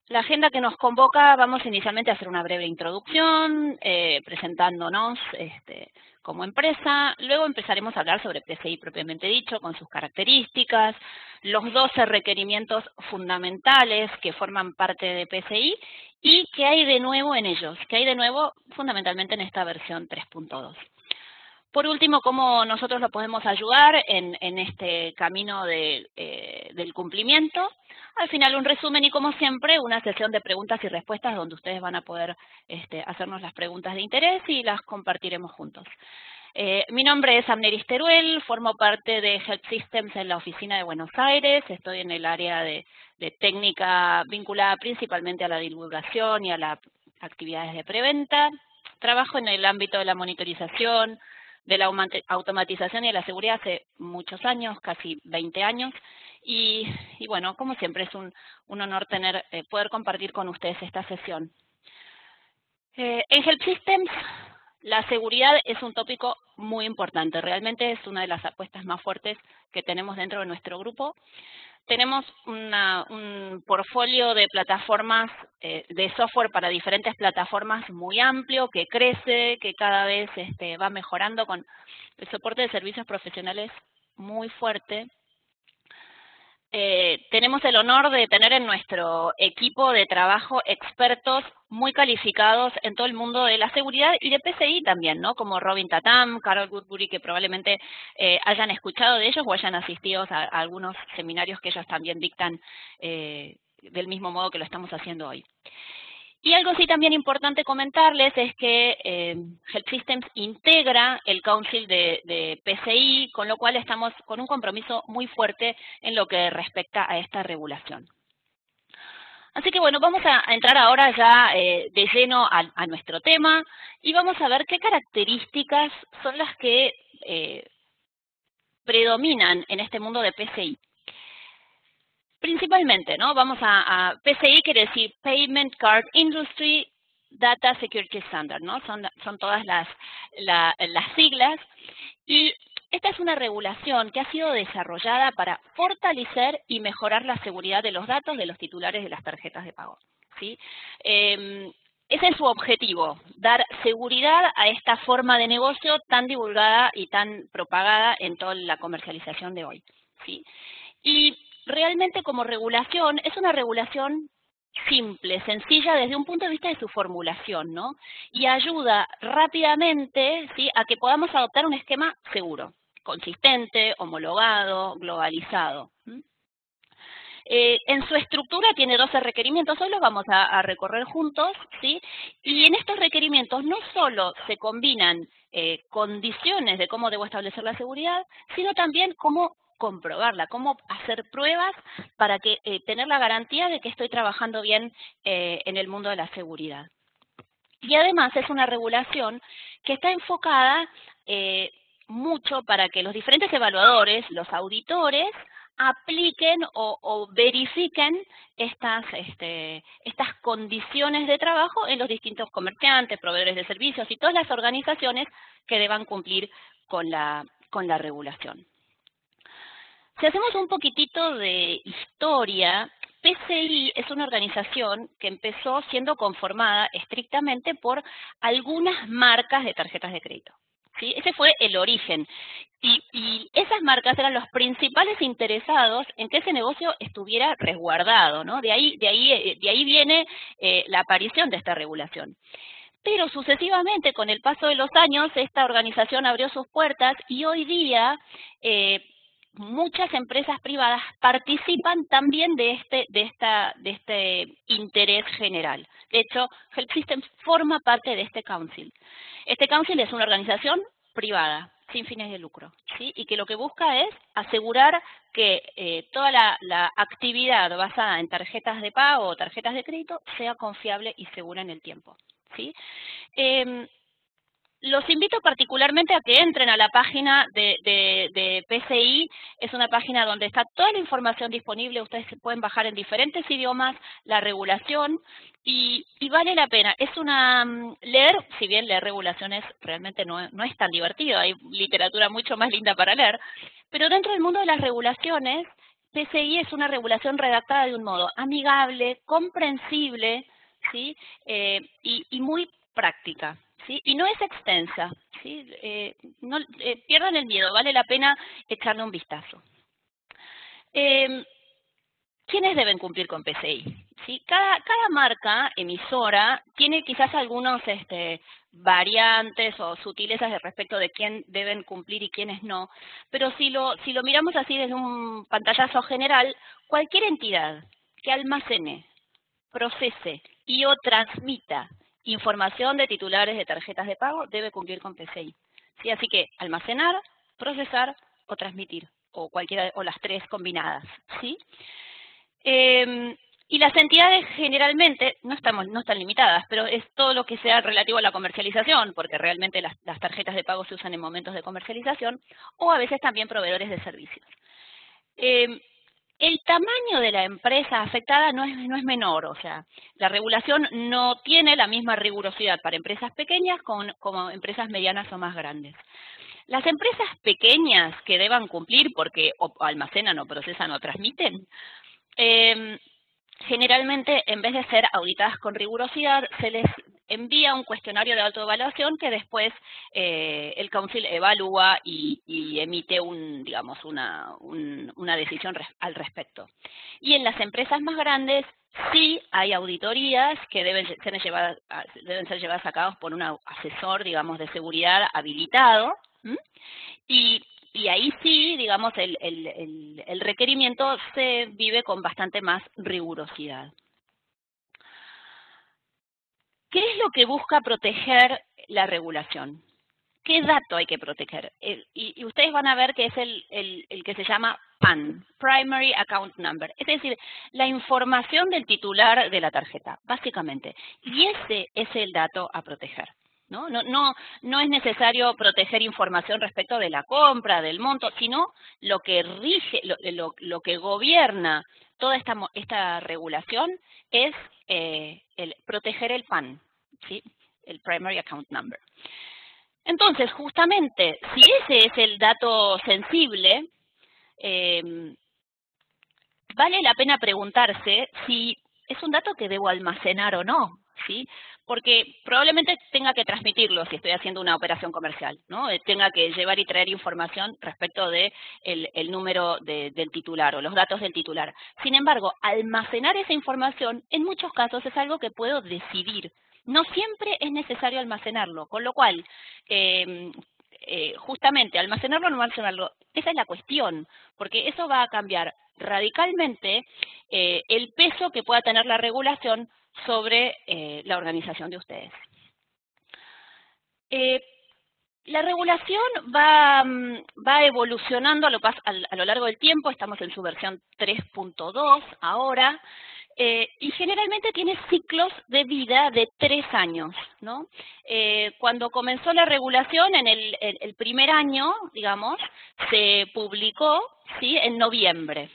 la agenda que nos convoca, vamos inicialmente a hacer una breve introducción, presentándonos como empresa. Luego empezaremos a hablar sobre PCI propiamente dicho, con sus características, los 12 requerimientos fundamentales que forman parte de PCI y qué hay de nuevo en ellos, qué hay de nuevo fundamentalmente en esta versión 3.2. Por último, cómo nosotros lo podemos ayudar en este camino del cumplimiento. Al final, un resumen y, como siempre, una sesión de preguntas y respuestas donde ustedes van a poder hacernos las preguntas de interés y las compartiremos juntos. Mi nombre es Amneris Teruel, formo parte de Help Systems en la oficina de Buenos Aires. Estoy en el área de técnica vinculada principalmente a la divulgación y a las actividades de preventa. Trabajo en el ámbito de la monitorización, de la automatización y de la seguridad hace muchos años, casi 20 años, y bueno, como siempre es un honor poder compartir con ustedes esta sesión. En Help Systems, la seguridad es un tópico muy importante, realmente es una de las apuestas más fuertes que tenemos dentro de nuestro grupo. Tenemos un portfolio de plataformas, de software para diferentes plataformas muy amplio, que crece, que cada vez va mejorando con el soporte de servicios profesionales muy fuerte. Tenemos el honor de tener en nuestro equipo de trabajo expertos muy calificados en todo el mundo de la seguridad y de PCI también, ¿no? Como Robin Tatam, Carol Woodbury, que probablemente hayan escuchado de ellos o hayan asistido a algunos seminarios que ellos también dictan del mismo modo que lo estamos haciendo hoy. Y algo sí también importante comentarles es que Help Systems integra el Council de PCI, con lo cual estamos con un compromiso muy fuerte en lo que respecta a esta regulación. Así que bueno, vamos a entrar ahora ya de lleno a nuestro tema y vamos a ver qué características son las que predominan en este mundo de PCI. Principalmente, ¿no? Vamos a PCI quiere decir Payment Card Industry Data Security Standard, ¿no? Son todas las siglas. Y esta es una regulación que ha sido desarrollada para fortalecer y mejorar la seguridad de los datos de los titulares de las tarjetas de pago, ¿sí? Ese es su objetivo, dar seguridad a esta forma de negocio tan divulgada y tan propagada en toda la comercialización de hoy, ¿sí? Y realmente como regulación, es una regulación simple, sencilla desde un punto de vista de su formulación, ¿no? Y ayuda rápidamente, ¿sí?, a que podamos adoptar un esquema seguro, consistente, homologado, globalizado. En su estructura tiene 12 requerimientos, hoy los vamos a recorrer juntos, ¿sí? Y en estos requerimientos no solo se combinan condiciones de cómo debo establecer la seguridad, sino también cómo comprobarla, cómo hacer pruebas para que tener la garantía de que estoy trabajando bien en el mundo de la seguridad. Y además es una regulación que está enfocada mucho para que los diferentes evaluadores, los auditores, apliquen o verifiquen estas condiciones de trabajo en los distintos comerciantes, proveedores de servicios y todas las organizaciones que deban cumplir con la regulación. Si hacemos un poquitito de historia, PCI es una organización que empezó siendo conformada estrictamente por algunas marcas de tarjetas de crédito, ¿sí? Ese fue el origen. Y esas marcas eran los principales interesados en que ese negocio estuviera resguardado, ¿no? De ahí viene la aparición de esta regulación. Pero sucesivamente, con el paso de los años, esta organización abrió sus puertas y hoy día muchas empresas privadas participan también de este interés general. De hecho, Help Systems forma parte de este council. Este council es una organización privada, sin fines de lucro, ¿sí? Y que lo que busca es asegurar que toda la actividad basada en tarjetas de pago o tarjetas de crédito sea confiable y segura en el tiempo, ¿sí? Los invito particularmente a que entren a la página de PCI. Es una página donde está toda la información disponible. Ustedes se pueden bajar en diferentes idiomas la regulación y vale la pena. Es leer, si bien leer regulaciones realmente no es tan divertido, hay literatura mucho más linda para leer, pero dentro del mundo de las regulaciones PCI es una regulación redactada de un modo amigable, comprensible, ¿sí? Y muy práctica, ¿sí? Y no es extensa, ¿sí? No, pierdan el miedo, vale la pena echarle un vistazo. ¿Quiénes deben cumplir con PCI? ¿Sí? Cada marca emisora tiene quizás algunos variantes o sutilezas respecto de quién deben cumplir y quiénes no, pero si lo miramos así desde un pantallazo general, cualquier entidad que almacene, procese y o transmita información de titulares de tarjetas de pago debe cumplir con PCI. ¿Sí? Así que almacenar, procesar o transmitir, o cualquiera o las tres combinadas, ¿sí? Y las entidades generalmente no están limitadas, pero es todo lo que sea relativo a la comercialización, porque realmente las tarjetas de pago se usan en momentos de comercialización, o a veces también proveedores de servicios. El tamaño de la empresa afectada no es menor, o sea, la regulación no tiene la misma rigurosidad para empresas pequeñas como empresas medianas o más grandes. Las empresas pequeñas que deban cumplir porque o almacenan o procesan o transmiten, generalmente, en vez de ser auditadas con rigurosidad, se les envía un cuestionario de autoevaluación que después el Council evalúa y emite una decisión al respecto. Y en las empresas más grandes sí hay auditorías que deben ser llevadas a cabo por un asesor, digamos, de seguridad habilitado, y ahí sí, digamos, el requerimiento se vive con bastante más rigurosidad. ¿Qué es lo que busca proteger la regulación? ¿Qué dato hay que proteger? Y ustedes van a ver que es el que se llama PAN, Primary Account Number, es decir, la información del titular de la tarjeta, básicamente. Y ese es el dato a proteger. No es necesario proteger información respecto de la compra, del monto, sino lo que rige, lo que gobierna toda esta regulación es proteger el PAN, ¿sí? El Primary Account Number. Entonces, justamente, si ese es el dato sensible, vale la pena preguntarse si es un dato que debo almacenar o no, ¿sí? Porque probablemente tenga que transmitirlo si estoy haciendo una operación comercial, ¿no? Tenga que llevar y traer información respecto de el número del titular o los datos del titular. Sin embargo, almacenar esa información en muchos casos es algo que puedo decidir. No siempre es necesario almacenarlo, con lo cual, justamente, almacenarlo o no almacenarlo, esa es la cuestión, porque eso va a cambiar radicalmente el peso que pueda tener la regulación sobre la organización de ustedes. La regulación va evolucionando a lo largo del tiempo, estamos en su versión 3.2 ahora, y generalmente tiene ciclos de vida de 3 años, ¿no? Cuando comenzó la regulación, en el primer año, digamos, se publicó, ¿sí?, en noviembre.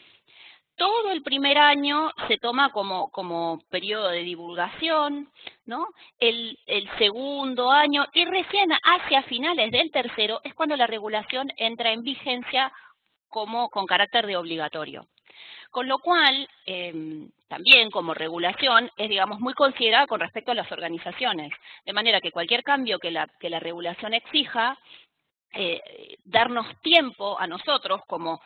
Todo el primer año se toma como periodo de divulgación, ¿no? El segundo año y recién hacia finales del tercero es cuando la regulación entra en vigencia con carácter de obligatorio. Con lo cual, también como regulación es, digamos, muy considerada con respecto a las organizaciones. De manera que cualquier cambio que la regulación exija, darnos tiempo a nosotros como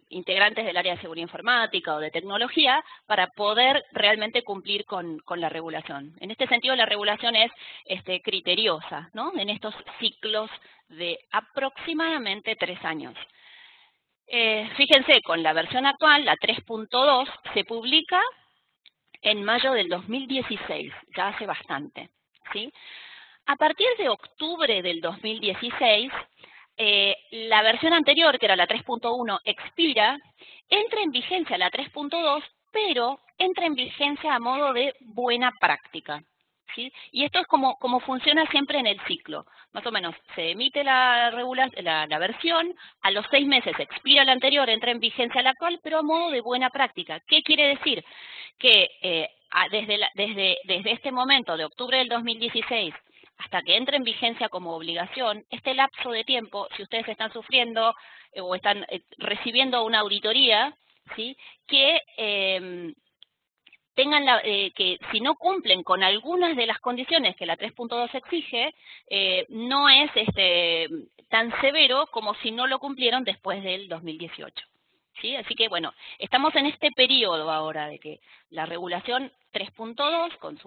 integrantes del área de seguridad informática o de tecnología para poder realmente cumplir con la regulación. En este sentido, la regulación es criteriosa, ¿no?, en estos ciclos de aproximadamente 3 años. Fíjense, con la versión actual, la 3.2, se publica en mayo del 2016, ya hace bastante, ¿sí? A partir de octubre del 2016, la versión anterior, que era la 3.1, expira, entra en vigencia la 3.2, pero entra en vigencia a modo de buena práctica, ¿sí? Y esto es como funciona siempre en el ciclo. Más o menos, se emite la versión, a los 6 meses expira la anterior, entra en vigencia la actual, pero a modo de buena práctica. ¿Qué quiere decir? Que desde este momento, de octubre del 2016, hasta que entre en vigencia como obligación, este lapso de tiempo, si ustedes están sufriendo o están recibiendo una auditoría, ¿sí? Que tengan que si no cumplen con algunas de las condiciones que la 3.2 exige, no es tan severo como si no lo cumplieron después del 2018. ¿Sí? Así que, bueno, estamos en este periodo ahora de que la regulación 3.2, con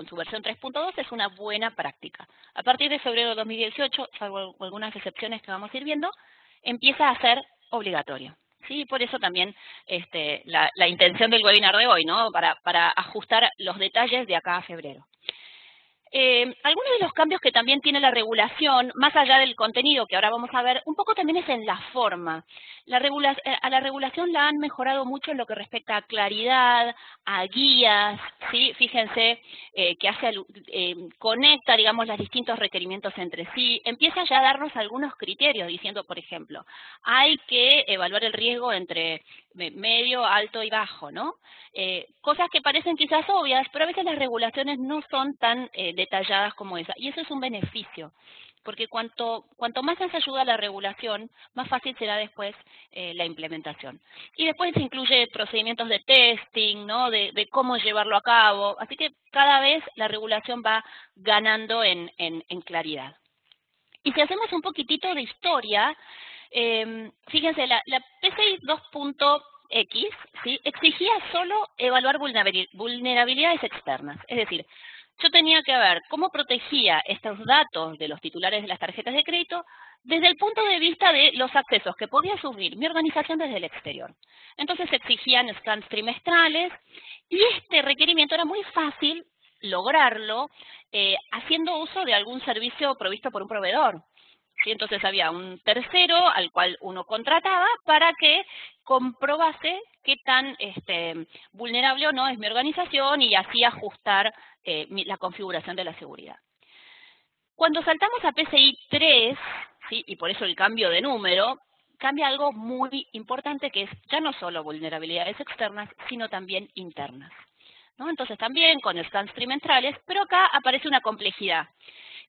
su versión 3.2, es una buena práctica. A partir de febrero de 2018, salvo algunas excepciones que vamos a ir viendo, empieza a ser obligatorio. Sí, por eso también la intención del webinar de hoy, ¿no? Para ajustar los detalles de acá a febrero. Algunos de los cambios que también tiene la regulación, más allá del contenido que ahora vamos a ver, un poco también es en la forma. A la regulación la han mejorado mucho en lo que respecta a claridad, a guías, ¿sí? Fíjense que conecta, digamos, los distintos requerimientos entre sí. Empieza ya a darnos algunos criterios, diciendo, por ejemplo, hay que evaluar el riesgo entre medio, alto y bajo, ¿no? Cosas que parecen quizás obvias, pero a veces las regulaciones no son tan detalladas como esa. Y eso es un beneficio, porque cuanto más nos ayuda la regulación, más fácil será después la implementación. Y después se incluye procedimientos de testing, ¿no? De cómo llevarlo a cabo. Así que cada vez la regulación va ganando en claridad. Y si hacemos un poquitito de historia, fíjense, la PCI 2.x, ¿sí? Exigía solo evaluar vulnerabilidades externas. Es decir, yo tenía que ver cómo protegía estos datos de los titulares de las tarjetas de crédito desde el punto de vista de los accesos que podía sufrir mi organización desde el exterior. Entonces exigían scans trimestrales y este requerimiento era muy fácil lograrlo haciendo uso de algún servicio provisto por un proveedor. ¿Sí? Entonces había un tercero al cual uno contrataba para que comprobase qué tan vulnerable o no es mi organización y así ajustar la configuración de la seguridad. Cuando saltamos a PCI 3, ¿sí? Y por eso el cambio de número, cambia algo muy importante que es ya no solo vulnerabilidades externas, sino también internas, ¿no? Entonces también con scans trimestrales, pero acá aparece una complejidad,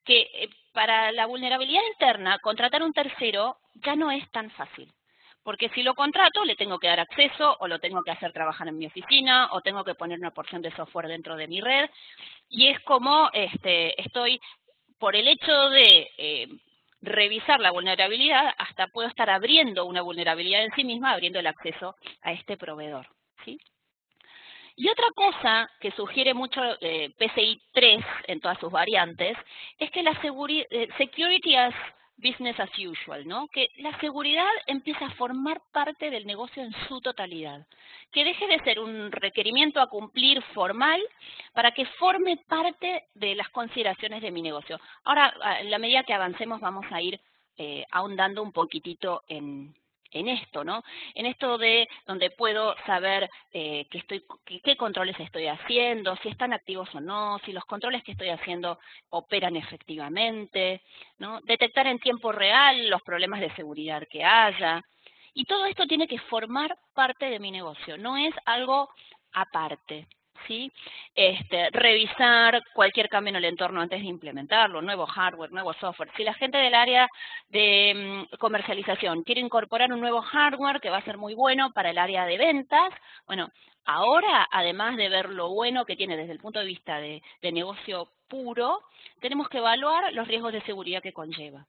que para la vulnerabilidad interna, contratar un tercero ya no es tan fácil. Porque si lo contrato, le tengo que dar acceso, o lo tengo que hacer trabajar en mi oficina, o tengo que poner una porción de software dentro de mi red, y es como estoy, por el hecho de revisar la vulnerabilidad, hasta puedo estar abriendo una vulnerabilidad en sí misma, abriendo el acceso a este proveedor, ¿sí? Y otra cosa que sugiere mucho PCI 3 en todas sus variantes es que la security as business as usual, ¿no? Que la seguridad empieza a formar parte del negocio en su totalidad. Que deje de ser un requerimiento a cumplir formal para que forme parte de las consideraciones de mi negocio. Ahora, en la medida que avancemos, vamos a ir ahondando un poquitito en esto, ¿no? En esto de donde puedo saber qué controles estoy haciendo, si están activos o no, si los controles que estoy haciendo operan efectivamente, ¿no? Detectar en tiempo real los problemas de seguridad que haya. Y todo esto tiene que formar parte de mi negocio, no es algo aparte. ¿Sí? Revisar cualquier cambio en el entorno antes de implementarlo, nuevo hardware, nuevo software. Si la gente del área de comercialización quiere incorporar un nuevo hardware que va a ser muy bueno para el área de ventas, bueno, ahora, además de ver lo bueno que tiene desde el punto de vista de negocio puro, tenemos que evaluar los riesgos de seguridad que conlleva,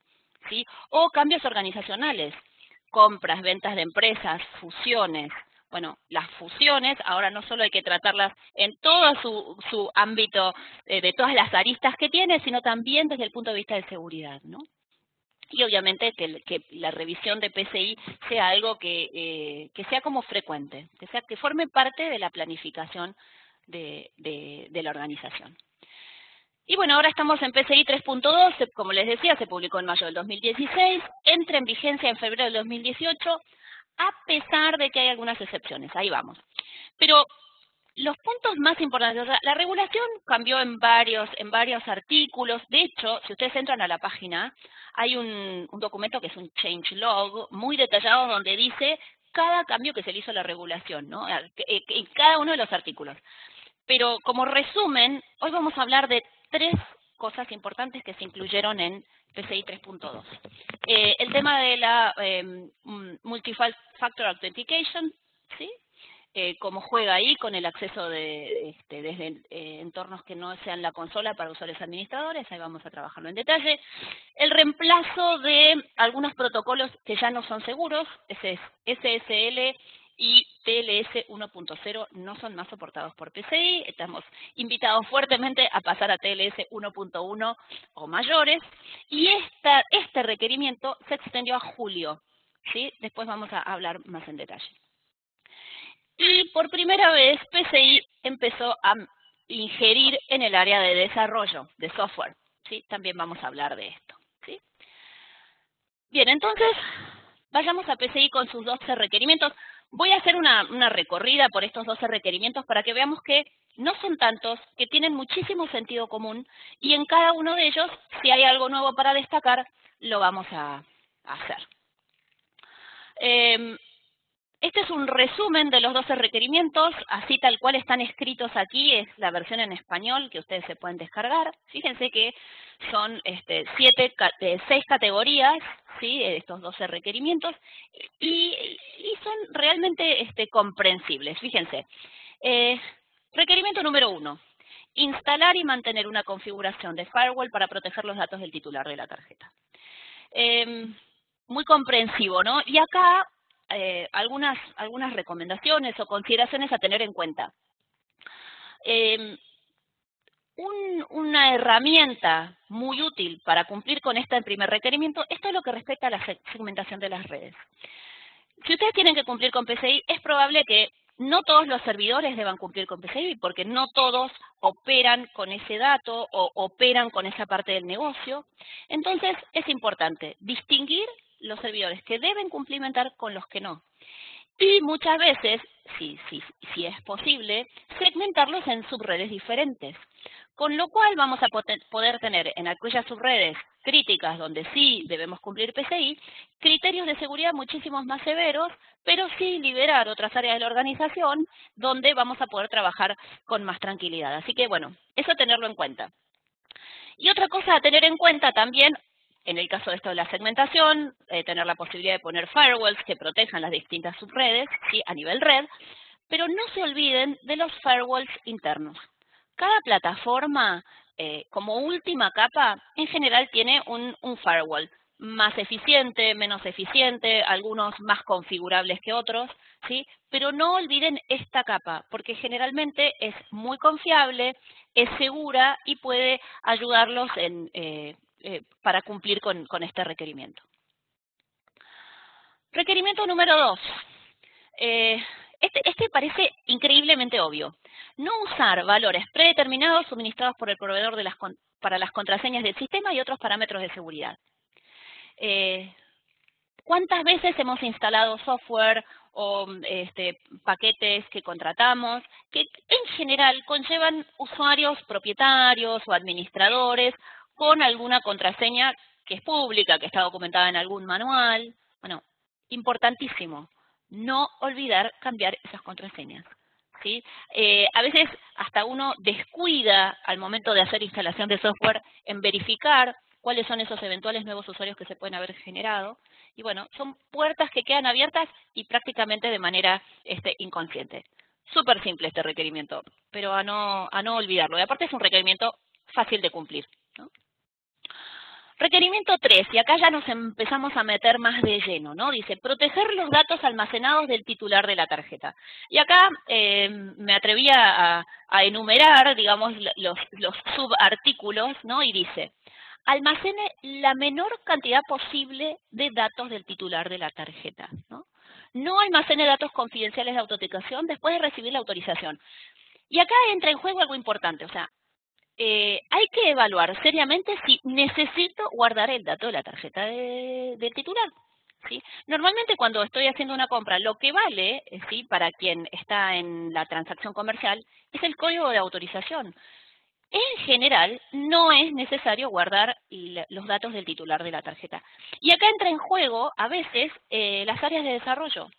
¿sí? O cambios organizacionales, compras, ventas de empresas, fusiones. Bueno, las fusiones, ahora no solo hay que tratarlas en todo su ámbito de todas las aristas que tiene, sino también desde el punto de vista de seguridad, ¿no? Y obviamente que la revisión de PCI sea algo que sea como frecuente, que forme parte de la planificación de la organización. Y bueno, ahora estamos en PCI 3.2, como les decía, se publicó en mayo del 2016, entra en vigencia en febrero del 2018, a pesar de que hay algunas excepciones, ahí vamos. Pero los puntos más importantes, o sea, la regulación cambió en varios artículos. De hecho, si ustedes entran a la página, hay un documento que es un change log muy detallado donde dice cada cambio que se le hizo a la regulación, ¿no? En cada uno de los artículos. Pero como resumen, hoy vamos a hablar de 3 cosas importantes que se incluyeron en PCI 3.2. El tema de la Multi-Factor Authentication, ¿sí? Cómo juega ahí con el acceso desde entornos que no sean la consola para usuarios administradores, ahí vamos a trabajarlo en detalle. El reemplazo de algunos protocolos que ya no son seguros, ese es SSL y TLS 1.0 no son más soportados por PCI, estamos invitados fuertemente a pasar a TLS 1.1 o mayores, y este requerimiento se extendió a julio, ¿sí? Después vamos a hablar más en detalle. Y por primera vez PCI empezó a ingerir en el área de desarrollo de software, ¿sí? También vamos a hablar de esto, ¿sí? Bien, entonces, vayamos a PCI con sus 12 requerimientos. Voy a hacer una recorrida por estos 12 requerimientos para que veamos que no son tantos, que tienen muchísimo sentido común, y en cada uno de ellos, si hay algo nuevo para destacar, lo vamos a hacer. Este es un resumen de los 12 requerimientos, así tal cual están escritos aquí, es la versión en español que ustedes se pueden descargar. Fíjense que son 6 categorías, ¿sí? Estos 12 requerimientos, y son realmente comprensibles. Fíjense, requerimiento número 1, instalar y mantener una configuración de firewall para proteger los datos del titular de la tarjeta. Muy comprensivo, ¿no? Y acá algunas recomendaciones o consideraciones a tener en cuenta. Una herramienta muy útil para cumplir con este primer requerimiento, esto es lo que respecta a la segmentación de las redes. Si ustedes tienen que cumplir con PCI, es probable que no todos los servidores deban cumplir con PCI, porque no todos operan con ese dato o operan con esa parte del negocio. Entonces, es importante distinguir los servidores que deben cumplimentar con los que no. Y muchas veces, si es posible, segmentarlos en subredes diferentes. Con lo cual vamos a poder tener en aquellas subredes críticas donde sí debemos cumplir PCI, criterios de seguridad muchísimos más severos, pero sí liberar otras áreas de la organización donde vamos a poder trabajar con más tranquilidad. Así que bueno, eso tenerlo en cuenta. Y otra cosa a tener en cuenta también, en el caso de esto de la segmentación, tener la posibilidad de poner firewalls que protejan las distintas subredes, ¿sí? A nivel red, pero no se olviden de los firewalls internos. Cada plataforma, como última capa, en general tiene un firewall más eficiente, menos eficiente, algunos más configurables que otros, ¿sí? Pero no olviden esta capa, porque generalmente es muy confiable, es segura y puede ayudarlos para cumplir con este requerimiento. Requerimiento número 2. Este parece increíblemente obvio. No usar valores predeterminados suministrados por el proveedor para las contraseñas del sistema y otros parámetros de seguridad. ¿Cuántas veces hemos instalado software o paquetes que contratamos que en general conllevan usuarios propietarios o administradores con alguna contraseña que es pública, que está documentada en algún manual? Bueno, importantísimo, no olvidar cambiar esas contraseñas, ¿sí? A veces hasta uno descuida al momento de hacer instalación de software en verificar cuáles son esos eventuales nuevos usuarios que se pueden haber generado. Y bueno, son puertas que quedan abiertas y prácticamente de manera inconsciente. Súper simple este requerimiento, pero a no olvidarlo. Y aparte es un requerimiento fácil de cumplir, ¿no? Requerimiento 3, y acá ya nos empezamos a meter más de lleno, ¿no? Dice, proteger los datos almacenados del titular de la tarjeta. Y acá me atreví a enumerar, digamos, los subartículos, ¿no? Y dice, almacene la menor cantidad posible de datos del titular de la tarjeta, ¿no? No almacene datos confidenciales de autenticación después de recibir la autorización. Y acá entra en juego algo importante, o sea, hay que evaluar seriamente si necesito guardar el dato de la tarjeta del titular, ¿sí? Normalmente cuando estoy haciendo una compra, lo que vale, ¿sí? Para quien está en la transacción comercial, es el código de autorización. En general, no es necesario guardar los datos del titular de la tarjeta. Y acá entra en juego, a veces, las áreas de desarrollo.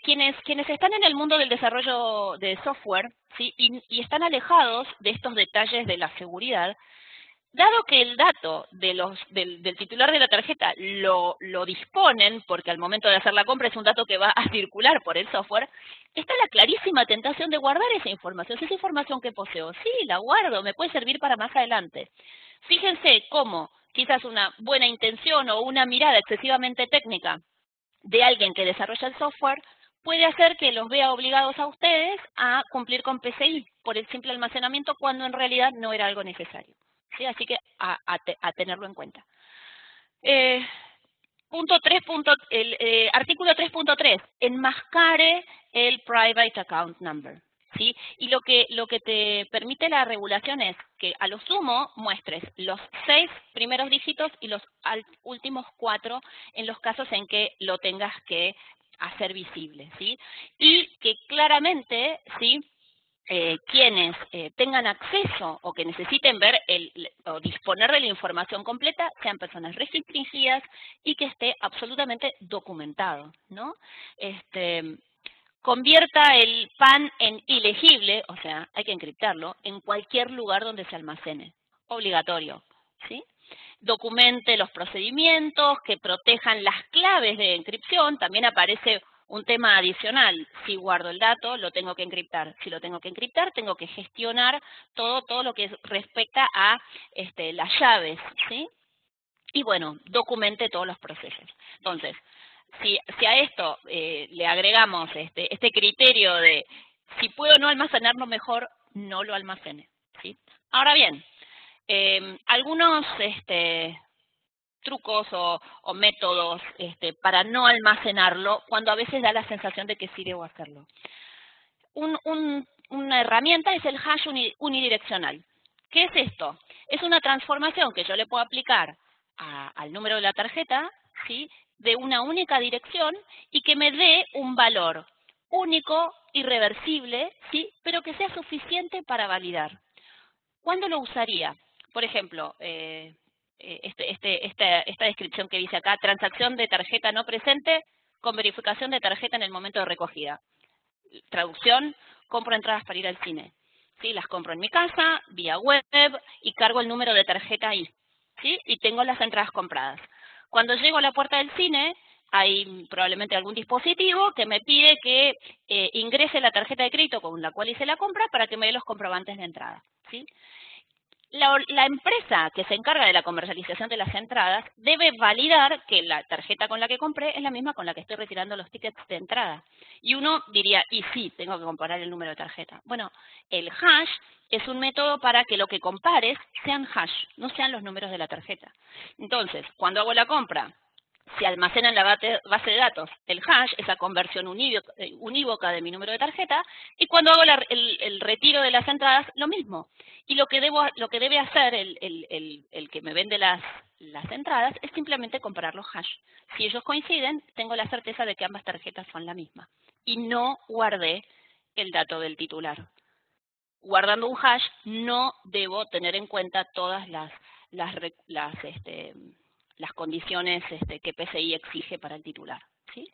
quienes están en el mundo del desarrollo de software, ¿sí? y están alejados de estos detalles de la seguridad, dado que el dato del titular de la tarjeta lo disponen, porque al momento de hacer la compra es un dato que va a circular por el software, está la clarísima tentación de guardar esa información. Si esa información que poseo, sí, la guardo, me puede servir para más adelante. Fíjense cómo quizás una buena intención o una mirada excesivamente técnica de alguien que desarrolla el software puede hacer que los vea obligados a ustedes a cumplir con PCI por el simple almacenamiento cuando en realidad no era algo necesario. ¿Sí? Así que a tenerlo en cuenta. Artículo 3.3, enmascare el private account number. ¿Sí? Y lo que te permite la regulación es que a lo sumo muestres los 6 primeros dígitos y los últimos 4 en los casos en que lo tengas que hacer visible, ¿sí? Y que claramente, ¿sí?, quienes tengan acceso o que necesiten ver o disponer de la información completa sean personas restringidas y que esté absolutamente documentado, ¿no? Convierta el PAN en ilegible, o sea, hay que encriptarlo, en cualquier lugar donde se almacene. Obligatorio, ¿sí? Documente los procedimientos que protejan las claves de encripción. También aparece un tema adicional. Si guardo el dato, lo tengo que encriptar. Si lo tengo que encriptar, tengo que gestionar todo lo que respecta a las llaves, ¿sí? Y bueno, documente todos los procesos. Entonces, si a esto le agregamos este criterio de si puedo no almacenarlo mejor, no lo almacene, ¿sí? Ahora bien, algunos trucos o métodos para no almacenarlo cuando a veces da la sensación de que sí debo hacerlo. Una herramienta es el hash unidireccional. ¿Qué es esto? Es una transformación que yo le puedo aplicar al número de la tarjeta, ¿sí?, de una única dirección y que me dé un valor único, irreversible, ¿sí?, pero que sea suficiente para validar. ¿Cuándo lo usaría? Por ejemplo, esta descripción que dice acá, transacción de tarjeta no presente con verificación de tarjeta en el momento de recogida. Traducción, compro entradas para ir al cine. ¿Sí? Las compro en mi casa, vía web, y cargo el número de tarjeta ahí. ¿Sí? Y tengo las entradas compradas. Cuando llego a la puerta del cine, hay probablemente algún dispositivo que me pide que ingrese la tarjeta de crédito con la cual hice la compra para que me dé los comprobantes de entrada. ¿Sí? La empresa que se encarga de la comercialización de las entradas debe validar que la tarjeta con la que compré es la misma con la que estoy retirando los tickets de entrada. Y uno diría, y sí, tengo que comparar el número de tarjeta. Bueno, el hash es un método para que lo que compares sean hash, no sean los números de la tarjeta. Entonces, cuando hago la compra, se almacena en la base de datos el hash, esa conversión unívoca de mi número de tarjeta, y cuando hago el retiro de las entradas, lo mismo. Y lo que debe hacer el que me vende las entradas es simplemente comparar los hash. Si ellos coinciden, tengo la certeza de que ambas tarjetas son la misma. Y no guardé el dato del titular. Guardando un hash, no debo tener en cuenta todas las condiciones que PCI exige para el titular, ¿sí?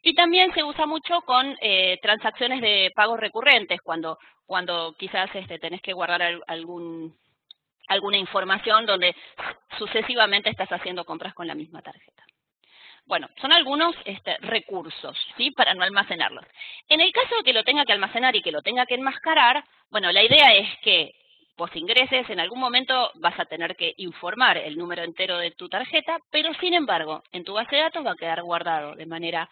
Y también se usa mucho con transacciones de pagos recurrentes, cuando quizás tenés que guardar alguna información donde sucesivamente estás haciendo compras con la misma tarjeta. Bueno, son algunos recursos, ¿sí?, para no almacenarlos. En el caso de que lo tenga que almacenar y que lo tenga que enmascarar, bueno, la idea es que vos ingreses, en algún momento vas a tener que informar el número entero de tu tarjeta, pero sin embargo, en tu base de datos va a quedar guardado de manera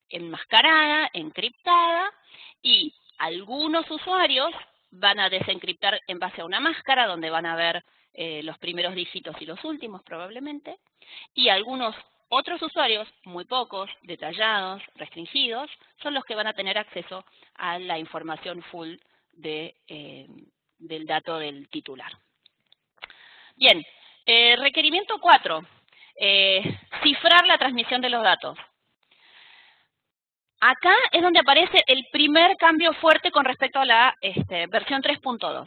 enmascarada, encriptada, y algunos usuarios van a desencriptar en base a una máscara donde van a ver los primeros dígitos y los últimos probablemente, y algunos otros usuarios, muy pocos, detallados, restringidos, son los que van a tener acceso a la información full del dato del titular. Bien, requerimiento 4, cifrar la transmisión de los datos. Acá es donde aparece el primer cambio fuerte con respecto a la versión 3.2.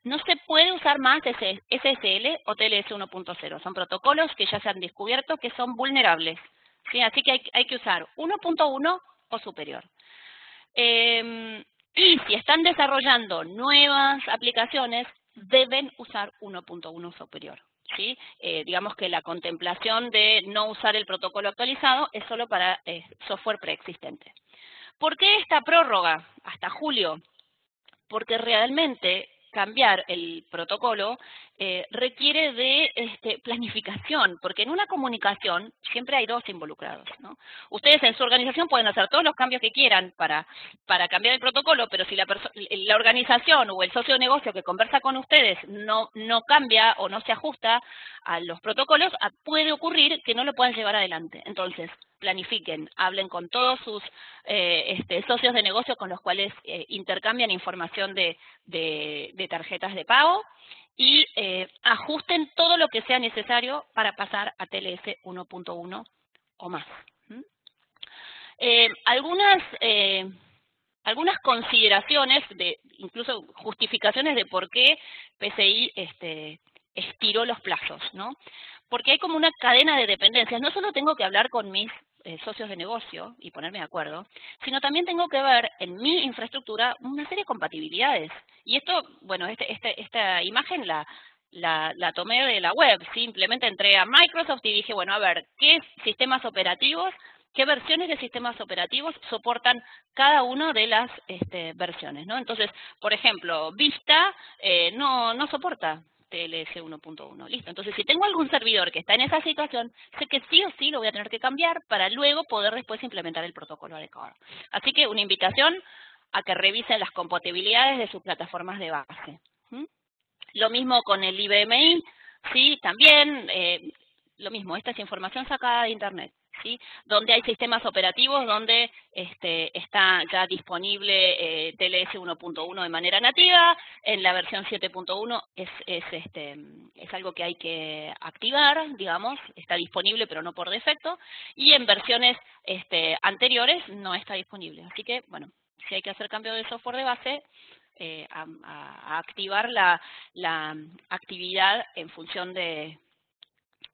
No se puede usar más SSL o TLS 1.0. Son protocolos que ya se han descubierto que son vulnerables, ¿sí? Así que hay que usar 1.1 o superior. Y si están desarrollando nuevas aplicaciones, deben usar 1.1 superior. ¿Sí? Digamos que la contemplación de no usar el protocolo actualizado es solo para software preexistente. ¿Por qué esta prórroga hasta julio? Porque realmente cambiar el protocolo requiere de planificación, porque en una comunicación siempre hay dos involucrados, ¿no? Ustedes en su organización pueden hacer todos los cambios que quieran para cambiar el protocolo, pero si la organización o el socio de negocio que conversa con ustedes no cambia o no se ajusta a los protocolos, puede ocurrir que no lo puedan llevar adelante. Entonces, planifiquen, hablen con todos sus socios de negocio con los cuales intercambian información de tarjetas de pago y ajusten todo lo que sea necesario para pasar a TLS 1.1 o más. Algunas consideraciones, incluso justificaciones de por qué PCI estiró los plazos, ¿no? Porque hay como una cadena de dependencias. No solo tengo que hablar con mis socios de negocio y ponerme de acuerdo, sino también tengo que ver en mi infraestructura una serie de compatibilidades. Y esto, bueno, esta imagen la tomé de la web, simplemente entré a Microsoft y dije, bueno, a ver, ¿qué sistemas operativos, qué versiones de sistemas operativos soportan cada una de las versiones, ¿no? Entonces, por ejemplo, Vista no soporta TLS 1.1, listo. Entonces, si tengo algún servidor que está en esa situación, sé que sí o sí lo voy a tener que cambiar para luego poder después implementar el protocolo adecuado. Así que una invitación a que revisen las compatibilidades de sus plataformas de base. Lo mismo con el IBMI, sí, también, lo mismo, esta es información sacada de Internet, ¿sí? Donde hay sistemas operativos donde está ya disponible TLS 1.1 de manera nativa, en la versión 7.1 es algo que hay que activar, digamos, está disponible pero no por defecto, y en versiones anteriores no está disponible. Así que, bueno, si hay que hacer cambio de software de base, a activar la actividad en función de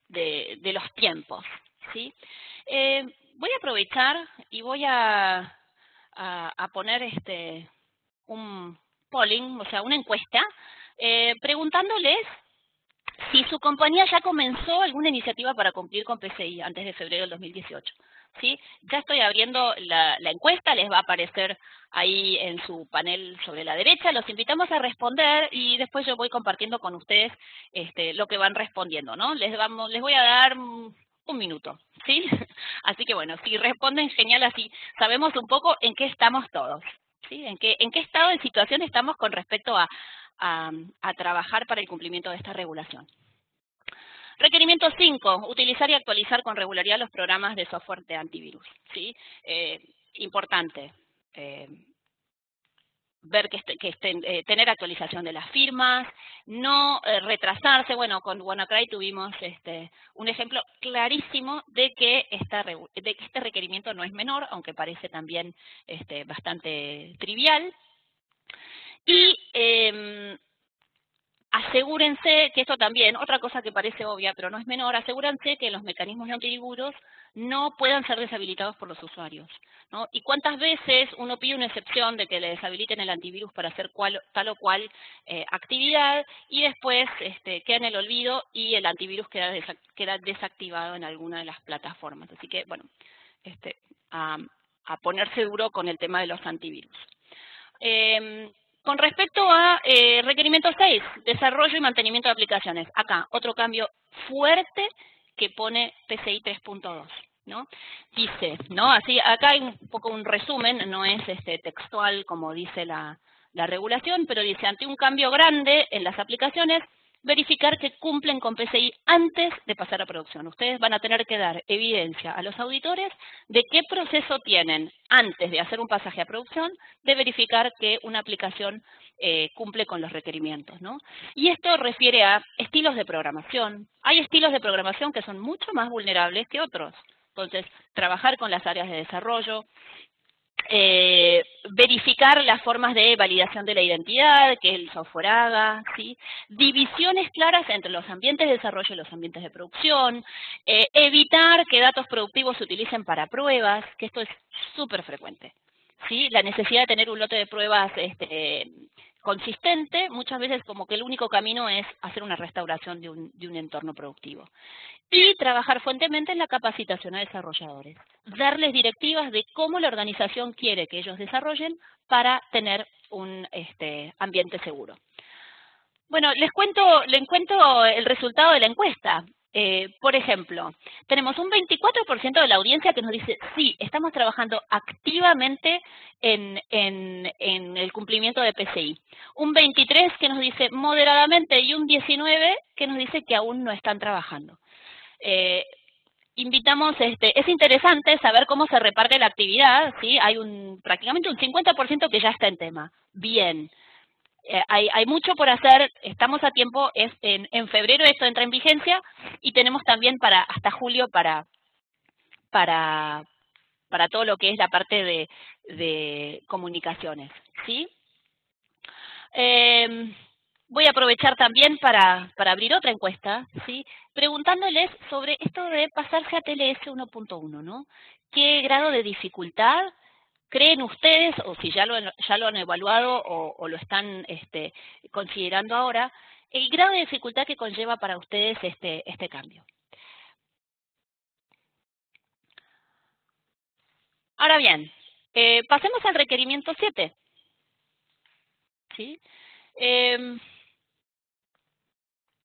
los tiempos, ¿sí? Voy a aprovechar y voy a poner un polling, o sea, una encuesta, preguntándoles si su compañía ya comenzó alguna iniciativa para cumplir con PCI antes de febrero del 2018. ¿Sí? Ya estoy abriendo la encuesta, les va a aparecer ahí en su panel sobre la derecha. Los invitamos a responder y después yo voy compartiendo con ustedes lo que van respondiendo, ¿no? Les voy a dar un minuto, ¿sí? Así que bueno, si responden, genial, así sabemos un poco en qué estamos todos, ¿sí? En qué estado de situación estamos con respecto a trabajar para el cumplimiento de esta regulación. Requerimiento 5, utilizar y actualizar con regularidad los programas de software de antivirus, ¿sí? Importante, ver tener actualización de las firmas, no retrasarse. Bueno, con WannaCry tuvimos un ejemplo clarísimo de que este requerimiento no es menor, aunque parece también bastante trivial. Y asegúrense que esto también, otra cosa que parece obvia, pero no es menor, asegúrense que los mecanismos de antivirus no puedan ser deshabilitados por los usuarios, ¿no? ¿Y cuántas veces uno pide una excepción de que le deshabiliten el antivirus para hacer tal o cual actividad y después queda en el olvido y el antivirus queda desactivado en alguna de las plataformas? Así que, bueno, a ponerse duro con el tema de los antivirus. Con respecto a requerimiento 6, desarrollo y mantenimiento de aplicaciones. Acá, otro cambio fuerte que pone PCI 3.2, ¿no? Dice, ¿no? Así, acá hay un poco un resumen, no es textual como dice la regulación, pero dice, ante un cambio grande en las aplicaciones, verificar que cumplen con PCI antes de pasar a producción. Ustedes van a tener que dar evidencia a los auditores de qué proceso tienen antes de hacer un pasaje a producción, de verificar que una aplicación cumple con los requerimientos, ¿no? Y esto refiere a estilos de programación. Hay estilos de programación que son mucho más vulnerables que otros. Entonces, trabajar con las áreas de desarrollo, verificar las formas de validación de la identidad, que el software haga, ¿sí? Divisiones claras entre los ambientes de desarrollo y los ambientes de producción, evitar que datos productivos se utilicen para pruebas, que esto es súper frecuente, ¿sí? La necesidad de tener un lote de pruebas consistente, muchas veces como que el único camino es hacer una restauración de un entorno productivo. Y trabajar fuertemente en la capacitación a desarrolladores. Darles directivas de cómo la organización quiere que ellos desarrollen para tener un ambiente seguro. Bueno, les cuento el resultado de la encuesta. Por ejemplo, tenemos un 24% de la audiencia que nos dice, sí, estamos trabajando activamente en el cumplimiento de PCI. Un 23% que nos dice moderadamente y un 19% que nos dice que aún no están trabajando. Invitamos, es interesante saber cómo se reparte la actividad, ¿sí? Hay prácticamente un 50% que ya está en tema. Bien. Hay mucho por hacer, estamos a tiempo, en febrero esto entra en vigencia y tenemos también hasta julio para todo lo que es la parte de comunicaciones, ¿sí? Voy a aprovechar también para abrir otra encuesta, ¿sí? Preguntándoles sobre esto de pasarse a TLS 1.1, ¿no? ¿Qué grado de dificultad creen ustedes, o si ya lo han evaluado o lo están considerando ahora, el grado de dificultad que conlleva para ustedes este cambio? Ahora bien, pasemos al requerimiento 7. ¿Sí?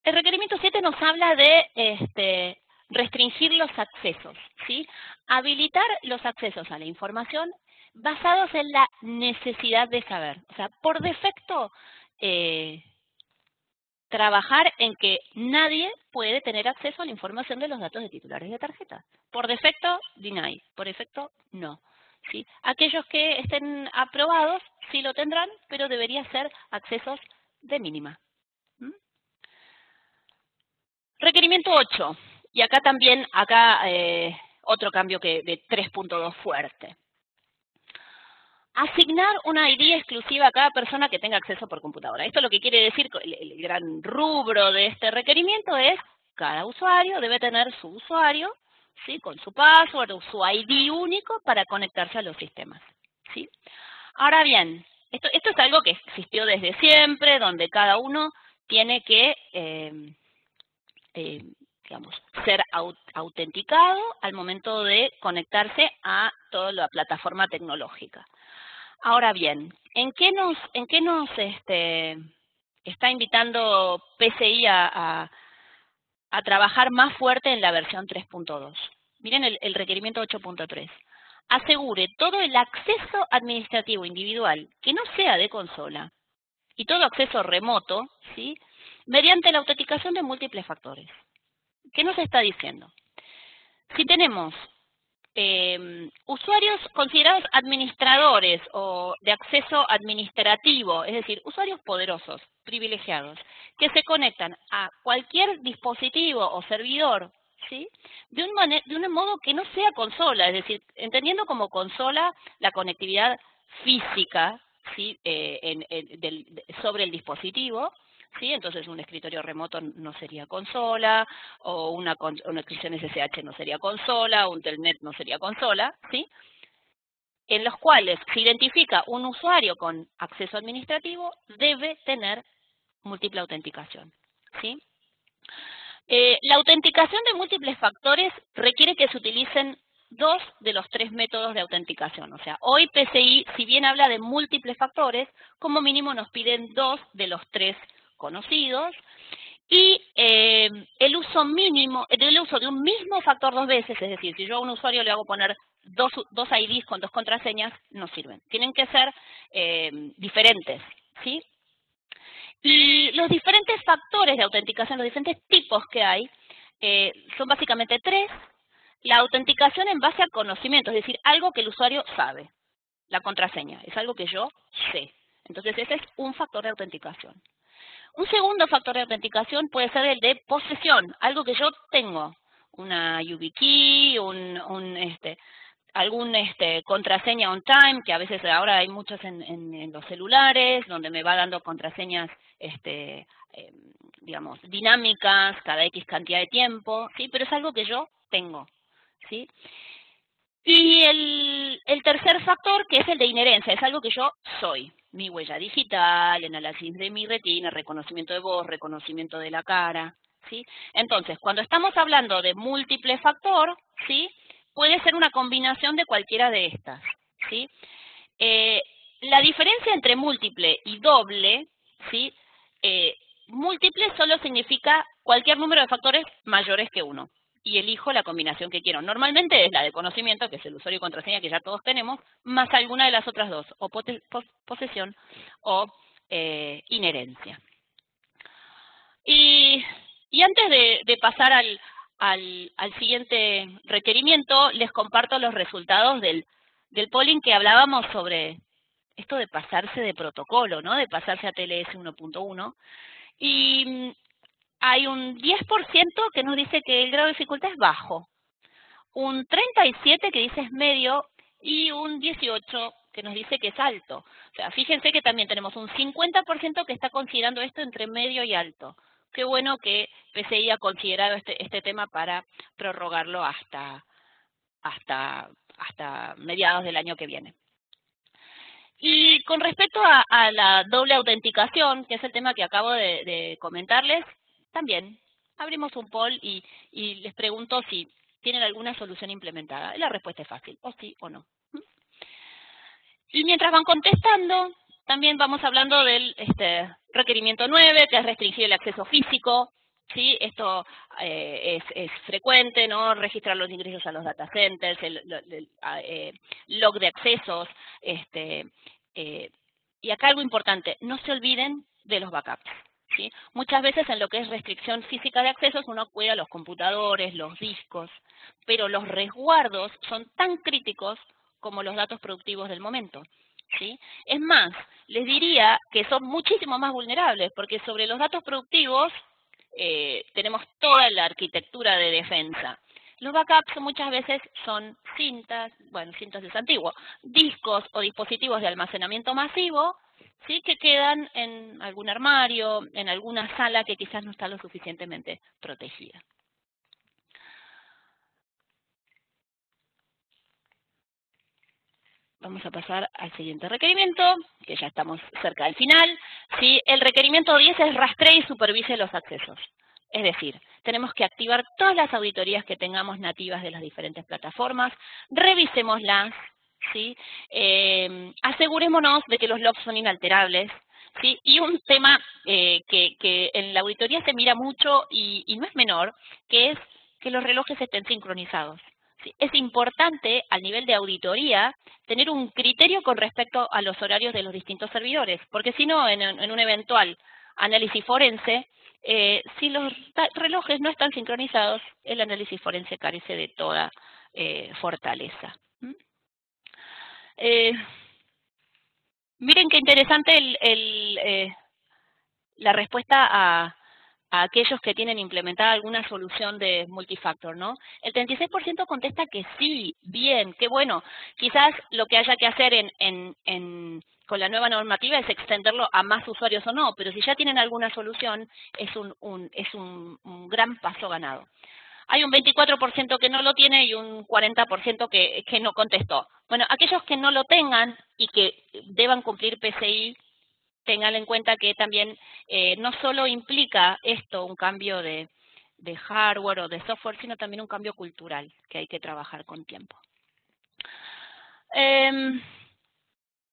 El requerimiento 7 nos habla de restringir los accesos, ¿sí? Habilitar los accesos a la información basados en la necesidad de saber. O sea, por defecto, trabajar en que nadie puede tener acceso a la información de los datos de titulares de tarjetas. Por defecto, deny. Por defecto, no. ¿Sí? Aquellos que estén aprobados sí lo tendrán, pero debería ser accesos de mínima. Requerimiento 8. Y acá también, otro cambio de 3.2 fuerte. Asignar una ID exclusiva a cada persona que tenga acceso por computadora. Esto lo que quiere decir, el gran rubro de este requerimiento es, cada usuario debe tener su usuario, ¿sí? Con su password o su ID único para conectarse a los sistemas, ¿sí? Ahora bien, esto es algo que existió desde siempre, donde cada uno tiene que digamos, ser autenticado al momento de conectarse a toda la plataforma tecnológica. Ahora bien, ¿en qué nos está invitando PCI a trabajar más fuerte en la versión 3.2? Miren el requerimiento 8.3. Asegure todo el acceso administrativo individual que no sea de consola y todo acceso remoto, ¿sí? Mediante la autenticación de múltiples factores. ¿Qué nos está diciendo? Si tenemos usuarios considerados administradores o de acceso administrativo, es decir, usuarios poderosos, privilegiados, que se conectan a cualquier dispositivo o servidor, ¿sí? de un modo que no sea consola, es decir, entendiendo como consola la conectividad física, ¿sí? Sobre el dispositivo, ¿sí? Entonces un escritorio remoto no sería consola, o una inscripción SSH no sería consola, un telnet no sería consola, ¿sí? En los cuales se identifica un usuario con acceso administrativo, debe tener múltiple autenticación, ¿sí? La autenticación de múltiples factores requiere que se utilicen 2 de los 3 métodos de autenticación. O sea, hoy PCI, si bien habla de múltiples factores, como mínimo nos piden 2 de los 3 conocidos, y el uso mínimo, el uso de un mismo factor 2 veces, es decir, si yo a un usuario le hago poner dos IDs con 2 contraseñas, no sirven. Tienen que ser diferentes, ¿sí? Y los diferentes factores de autenticación, los diferentes tipos que hay, son básicamente 3. La autenticación en base a conocimiento, es decir, algo que el usuario sabe. La contraseña es algo que yo sé. Entonces ese es un factor de autenticación. Un segundo factor de autenticación puede ser el de posesión, algo que yo tengo, una YubiKey, algún contraseña on time, que a veces ahora hay muchos en los celulares, donde me va dando contraseñas, digamos, dinámicas cada X cantidad de tiempo, ¿sí? Pero es algo que yo tengo, ¿sí? Y el tercer factor, que es el de inherencia, es algo que yo soy. Mi huella digital, el análisis de mi retina, reconocimiento de voz, reconocimiento de la cara, ¿sí? Entonces, cuando estamos hablando de múltiple factor, ¿sí? Puede ser una combinación de cualquiera de estas, ¿sí? La diferencia entre múltiple y doble, ¿sí? Múltiple solo significa cualquier número de factores mayores que 1. Y elijo la combinación que quiero. Normalmente es la de conocimiento, que es el usuario y contraseña que ya todos tenemos, más alguna de las otras dos, o posesión o inherencia. Y antes de pasar al siguiente requerimiento, les comparto los resultados del polling que hablábamos sobre esto de pasarse de protocolo, ¿no? De pasarse a TLS 1.1. Y hay un 10% que nos dice que el grado de dificultad es bajo, un 37% que dice es medio y un 18% que nos dice que es alto. O sea, fíjense que también tenemos un 50% que está considerando esto entre medio y alto. Qué bueno que PCI ha considerado este tema para prorrogarlo hasta mediados del año que viene. Y con respecto a la doble autenticación, que es el tema que acabo de comentarles, también abrimos un poll y les pregunto si tienen alguna solución implementada. La respuesta es fácil, o sí o no. Y mientras van contestando, también vamos hablando del requerimiento 9, que es restringir el acceso físico. ¿Sí? Esto es frecuente, ¿no? Registrar los ingresos a los data centers, el log de accesos. Y acá algo importante, no se olviden de los backups. ¿Sí? Muchas veces en lo que es restricción física de accesos uno cuida los computadores, los discos, pero los resguardos son tan críticos como los datos productivos del momento. ¿Sí? Es más, les diría que son muchísimo más vulnerables, porque sobre los datos productivos tenemos toda la arquitectura de defensa. Los backups muchas veces son cintas es antiguo, discos o dispositivos de almacenamiento masivo, ¿sí? Que quedan en algún armario, en alguna sala que quizás no está lo suficientemente protegida. Vamos a pasar al siguiente requerimiento, que ya estamos cerca del final. ¿Sí? El requerimiento 10 es rastree y supervise los accesos. Es decir, tenemos que activar todas las auditorías que tengamos nativas de las diferentes plataformas, revisémoslas, ¿sí? Asegurémonos de que los logs son inalterables, ¿sí? Y un tema que en la auditoría se mira mucho y no es menor, que es que los relojes estén sincronizados. ¿Sí? Es importante, al nivel de auditoría, tener un criterio con respecto a los horarios de los distintos servidores, porque si no, en un eventual análisis forense, si los relojes no están sincronizados, el análisis forense carece de toda fortaleza. Miren qué interesante la respuesta a aquellos que tienen implementada alguna solución de multifactor, ¿no? El 36% contesta que sí, bien, qué bueno. Quizás lo que haya que hacer con la nueva normativa es extenderlo a más usuarios o no, pero si ya tienen alguna solución, es un gran paso ganado. Hay un 24% que no lo tiene y un 40% que no contestó. Bueno, aquellos que no lo tengan y que deban cumplir PCI, tengan en cuenta que también no solo implica esto un cambio de hardware o de software, sino también un cambio cultural que hay que trabajar con tiempo.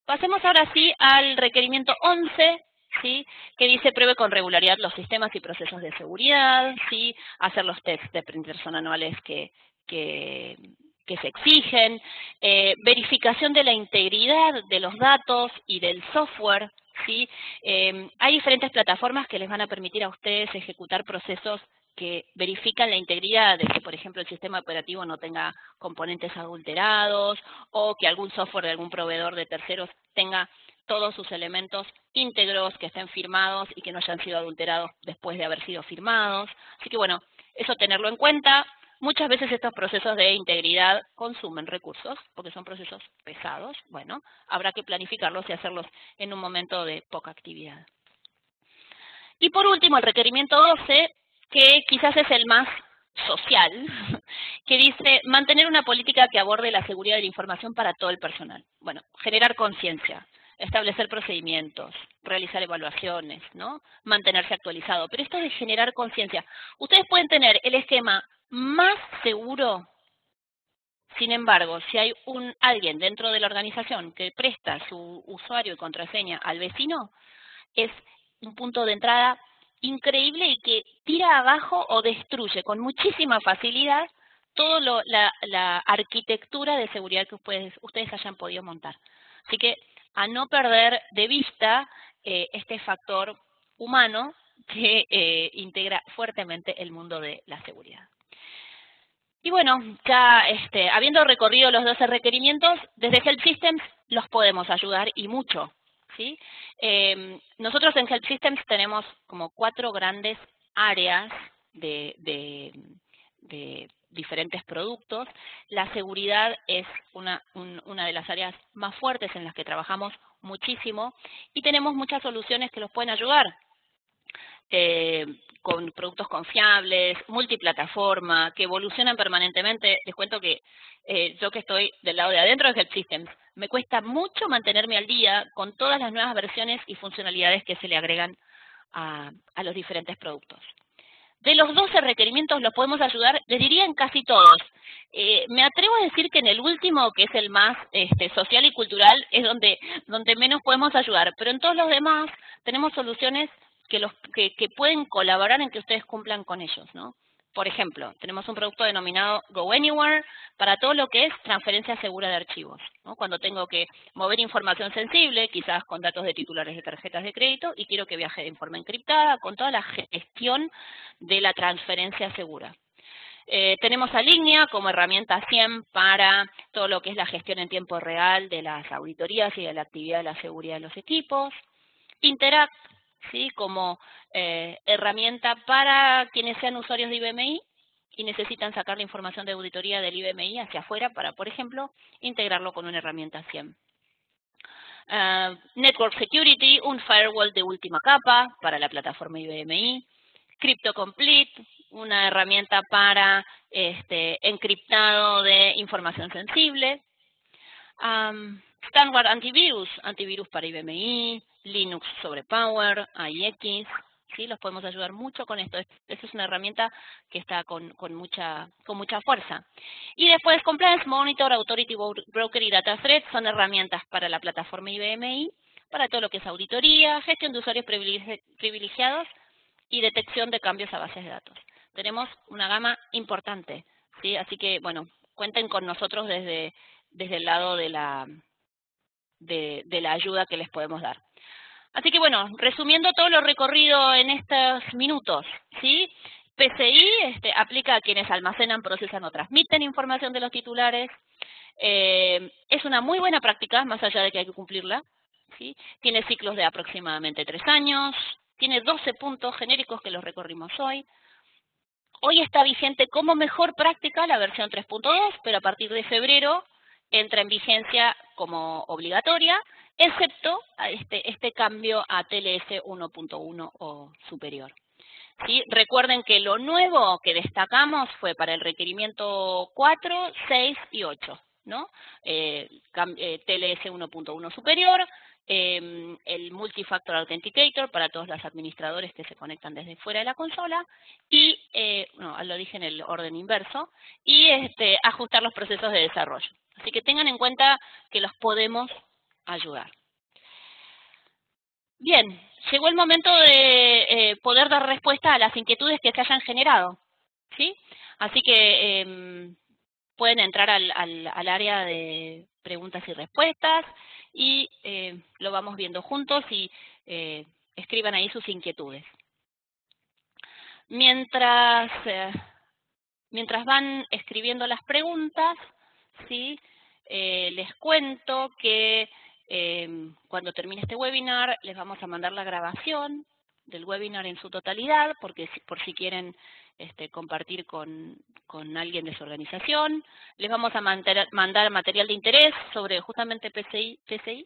Pasemos ahora sí al requerimiento 11, ¿sí? Que dice pruebe con regularidad los sistemas y procesos de seguridad, ¿sí? Hacer los tests de penetración anuales que se exigen, verificación de la integridad de los datos y del software, ¿sí? Hay diferentes plataformas que les van a permitir a ustedes ejecutar procesos que verifican la integridad de que, por ejemplo, el sistema operativo no tenga componentes adulterados o que algún software de algún proveedor de terceros tenga todos sus elementos íntegros, que estén firmados y que no hayan sido adulterados después de haber sido firmados. Así que, bueno, eso tenerlo en cuenta. Muchas veces estos procesos de integridad consumen recursos, porque son procesos pesados. Bueno, habrá que planificarlos y hacerlos en un momento de poca actividad. Y por último, el requerimiento 12, que quizás es el más social, que dice mantener una política que aborde la seguridad de la información para todo el personal. Bueno, generar conciencia, establecer procedimientos, realizar evaluaciones, ¿no? Mantenerse actualizado. Pero esto de generar conciencia, ustedes pueden tener el esquema más seguro. Sin embargo, si hay alguien dentro de la organización que presta su usuario y contraseña al vecino, es un punto de entrada increíble y que tira abajo o destruye con muchísima facilidad toda la arquitectura de seguridad que ustedes hayan podido montar. Así que a no perder de vista este factor humano que integra fuertemente el mundo de la seguridad. Y bueno, ya habiendo recorrido los 12 requerimientos, desde Help Systems los podemos ayudar y mucho, ¿sí? Nosotros en Help Systems tenemos como 4 grandes áreas de diferentes productos. La seguridad es una de las áreas más fuertes en las que trabajamos muchísimo y tenemos muchas soluciones que los pueden ayudar. Con productos confiables, multiplataforma, que evolucionan permanentemente. Les cuento que yo que estoy del lado de adentro de Help Systems, me cuesta mucho mantenerme al día con todas las nuevas versiones y funcionalidades que se le agregan a los diferentes productos. De los 12 requerimientos los podemos ayudar, les diría en casi todos. Me atrevo a decir que en el último, que es el más social y cultural, es donde menos podemos ayudar, pero en todos los demás tenemos soluciones que pueden colaborar en que ustedes cumplan con ellos, ¿no? Por ejemplo, tenemos un producto denominado Go Anywhere para todo lo que es transferencia segura de archivos, ¿no? Cuando tengo que mover información sensible, quizás con datos de titulares de tarjetas de crédito, y quiero que viaje de forma encriptada, con toda la gestión de la transferencia segura. Tenemos a Linea como herramienta SIEM para todo lo que es la gestión en tiempo real de las auditorías y de la actividad de la seguridad de los equipos. Interact, ¿sí? Como herramienta para quienes sean usuarios de IBMI y necesitan sacar la información de auditoría del IBMI hacia afuera para, por ejemplo, integrarlo con una herramienta SIEM. Network Security, un firewall de última capa para la plataforma IBMI. Crypto Complete, una herramienta para encriptado de información sensible. Standard antivirus para IBMI, Linux sobre Power, AIX, ¿sí? Los podemos ayudar mucho con esto. Esta es una herramienta que está con mucha fuerza. Y después Compliance Monitor, Authority Broker y Data Threat son herramientas para la plataforma IBMI, para todo lo que es auditoría, gestión de usuarios privilegiados y detección de cambios a bases de datos. Tenemos una gama importante, ¿sí? Así que, bueno, cuenten con nosotros desde el lado de la ayuda que les podemos dar. Así que bueno, resumiendo todo lo recorrido en estos minutos, ¿sí? PCI aplica a quienes almacenan, procesan o transmiten información de los titulares. Es una muy buena práctica, más allá de que hay que cumplirla, ¿sí? Tiene ciclos de aproximadamente 3 años, tiene 12 puntos genéricos que los recorrimos hoy. Hoy está vigente como mejor práctica la versión 3.2, pero a partir de febrero entra en vigencia como obligatoria, excepto este cambio a TLS 1.1 o superior. ¿Sí? Recuerden que lo nuevo que destacamos fue para el requerimiento 4, 6 y 8, ¿no? TLS 1.1 superior, el Multifactor Authenticator para todos los administradores que se conectan desde fuera de la consola y, no, lo dije en el orden inverso, y ajustar los procesos de desarrollo. Así que tengan en cuenta que los podemos ayudar. Bien, llegó el momento de poder dar respuesta a las inquietudes que se hayan generado, ¿sí? Así que pueden entrar al área de preguntas y respuestas y lo vamos viendo juntos y escriban ahí sus inquietudes. Mientras van escribiendo las preguntas, ¿sí? Les cuento que cuando termine este webinar les vamos a mandar la grabación del webinar en su totalidad, porque por si quieren compartir con alguien de su organización. Les vamos a mandar material de interés sobre justamente PCI.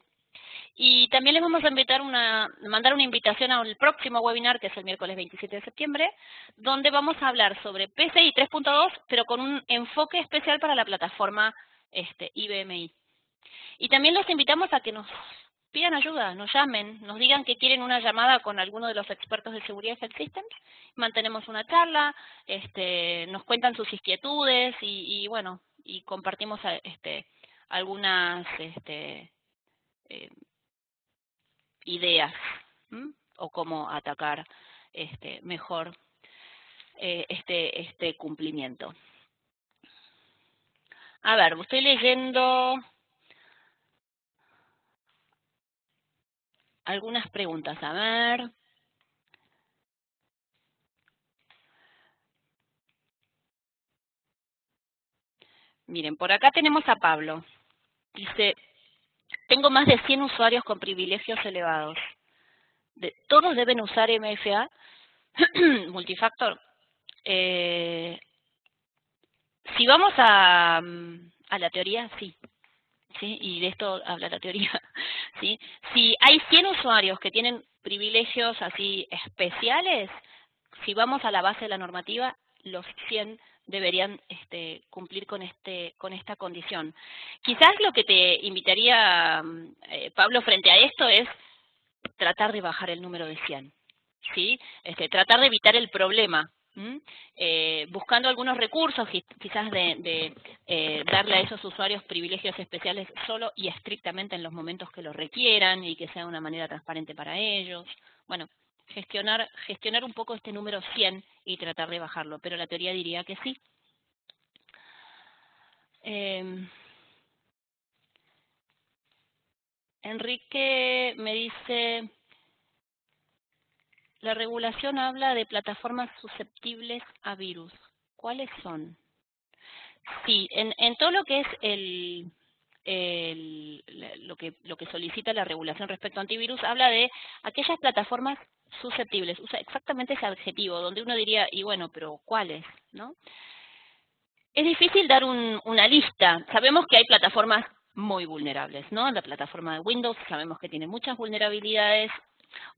Y también les vamos a mandar una invitación al próximo webinar, que es el miércoles 27 de septiembre, donde vamos a hablar sobre PCI 3.2, pero con un enfoque especial para la plataforma IBMI. Y también los invitamos a que nos pidan ayuda, nos llamen, nos digan que quieren una llamada con alguno de los expertos de seguridad Health Systems, mantenemos una charla, nos cuentan sus inquietudes y bueno, y compartimos algunas ideas o cómo atacar mejor este cumplimiento. A ver, estoy leyendo algunas preguntas, a ver. Miren, por acá tenemos a Pablo. Dice, tengo más de 100 usuarios con privilegios elevados. ¿Todos deben usar MFA? Multifactor. Si vamos a la teoría, sí. ¿Sí? Y de esto habla la teoría. ¿Sí? Si hay 100 usuarios que tienen privilegios así especiales, si vamos a la base de la normativa, los 100 deberían cumplir con esta condición. Quizás lo que te invitaría, Pablo, frente a esto es tratar de bajar el número de 100, ¿sí? Tratar de evitar el problema, buscando algunos recursos, quizás de darle a esos usuarios privilegios especiales solo y estrictamente en los momentos que lo requieran y que sea de una manera transparente para ellos. Bueno, gestionar un poco este número 100 y tratar de bajarlo, pero la teoría diría que sí. Enrique me dice, la regulación habla de plataformas susceptibles a virus. ¿Cuáles son? Sí, en todo lo que es lo que solicita la regulación respecto a antivirus, habla de aquellas plataformas susceptibles. Usa exactamente ese adjetivo, donde uno diría, y bueno, pero ¿cuáles? ¿No? Es difícil dar una lista. Sabemos que hay plataformas muy vulnerables, ¿no? La plataforma de Windows sabemos que tiene muchas vulnerabilidades,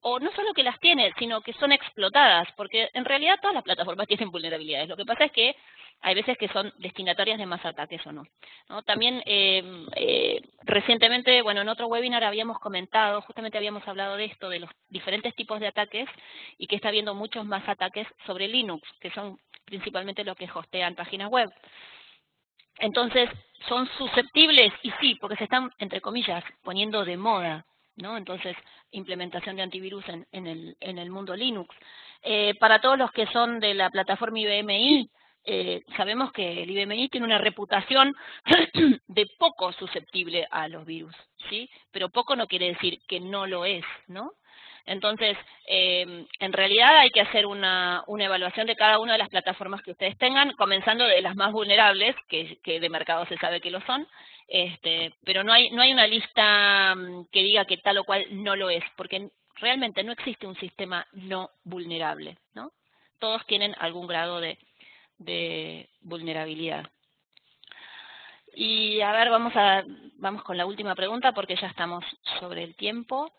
o no solo que las tiene, sino que son explotadas, porque en realidad todas las plataformas tienen vulnerabilidades. Lo que pasa es que hay veces que son destinatarias de más ataques o no. También recientemente, bueno, en otro webinar habíamos comentado, justamente habíamos hablado de esto, de los diferentes tipos de ataques y que está habiendo muchos más ataques sobre Linux, que son principalmente los que hostean páginas web. Entonces, ¿son susceptibles? Y sí, porque se están, entre comillas, poniendo de moda, ¿no? Entonces, implementación de antivirus en el mundo Linux. Para todos los que son de la plataforma IBMI, sabemos que el IBMI tiene una reputación de poco susceptible a los virus, ¿sí? Pero poco no quiere decir que no lo es, ¿no? Entonces, en realidad hay que hacer una evaluación de cada una de las plataformas que ustedes tengan, comenzando de las más vulnerables, que de mercado se sabe que lo son, pero no hay una lista que diga que tal o cual no lo es, porque realmente no existe un sistema no vulnerable, ¿no? Todos tienen algún grado de vulnerabilidad. Y a ver, vamos con la última pregunta porque ya estamos sobre el tiempo.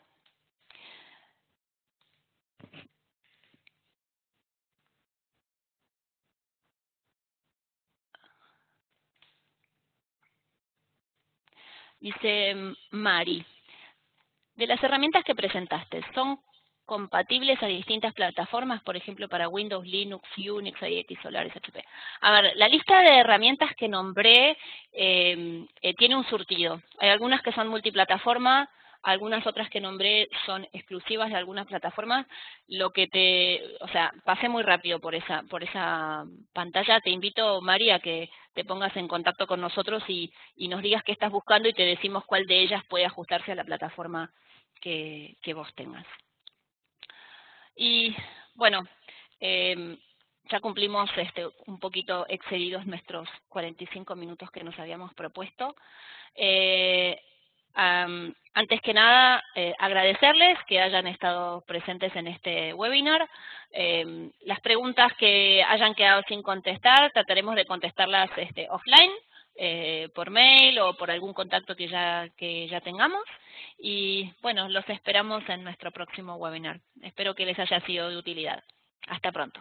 Dice Mari, de las herramientas que presentaste, ¿son compatibles a distintas plataformas, por ejemplo, para Windows, Linux, Unix, IX, Solaris, HP? A ver, la lista de herramientas que nombré tiene un surtido. Hay algunas que son multiplataforma, algunas otras que nombré son exclusivas de algunas plataformas. Pasé muy rápido por esa pantalla. Te invito, María, que te pongas en contacto con nosotros y nos digas qué estás buscando y te decimos cuál de ellas puede ajustarse a la plataforma que vos tengas. Y bueno, ya cumplimos un poquito excedidos nuestros 45 minutos que nos habíamos propuesto. Antes que nada, agradecerles que hayan estado presentes en este webinar. Las preguntas que hayan quedado sin contestar, trataremos de contestarlas offline, por mail o por algún contacto que ya tengamos. Y bueno, los esperamos en nuestro próximo webinar. Espero que les haya sido de utilidad. Hasta pronto.